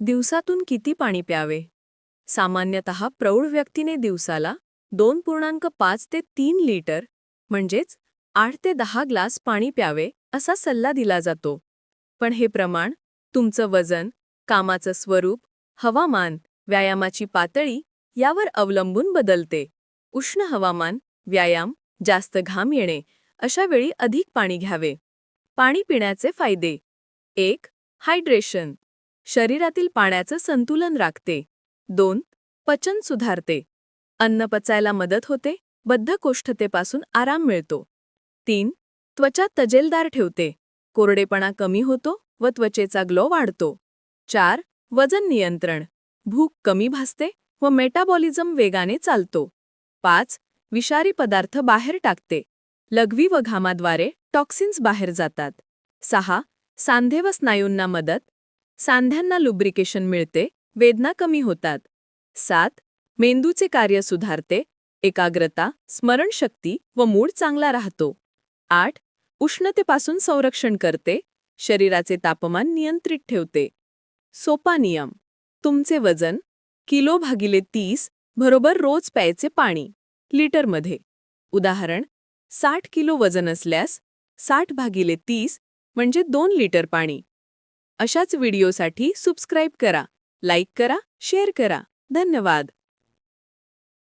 दिवसातून किती पाणी प्यावे? सामान्यतः प्रौढ व्यक्तीने दिवसाला 2.5 ते 3 लिटर म्हणजेच 8 ते 10 ग्लास पाणी प्यावे असा सल्ला दिला जातो. पण हे प्रमाण तुमचं वजन, कामाचं स्वरूप, हवामान, व्यायामाची पातळी यावर अवलंबून बदलते. उष्ण हवामान, व्यायाम, जास्त घाम येणे अशा वेळी अधिक पाणी घ्यावे. पाणी पिण्याचे फायदे. 1. हायड्रेशन. शरीरातील पाण्याचं संतुलन राखते. 2. पचन सुधारते. अन्न पचायला मदत होते, बद्धकोष्ठतेपासून आराम मिळतो. 3. त्वचा तजेलदार ठेवते. कोरडेपणा कमी होतो व त्वचेचा ग्लो वाढतो. 4. वजन नियंत्रण. भूक कमी भासते व मेटाबॉलिझम वेगाने चालतो. 5. विषारी पदार्थ बाहेर टाकते. लघवी व घामाद्वारे टॉक्सिन्स बाहेर जातात. 6. सांधे व स्नायूंना मदत. सांध्यांना लुब्रिकेशन मिळते, वेदना कमी होतात. 7. मेंदूचे कार्य सुधारते. एकाग्रता, स्मरणशक्ती व मूड चांगला राहतो. 8. उष्णतेपासून संरक्षण करते. शरीराचे तापमान नियंत्रित ठेवते. सोपा नियम. तुमचे वजन किलो भागिले 30 बरोबर रोज प्यायचे पाणी लिटरमध्ये. उदाहरण 60 किलो वजन असल्यास 60 भागिले 30 म्हणजे 2 लिटर पाणी. अशाच व्हिडिओसाठी सबस्क्राईब करा, लाईक करा, शेअर करा. धन्यवाद.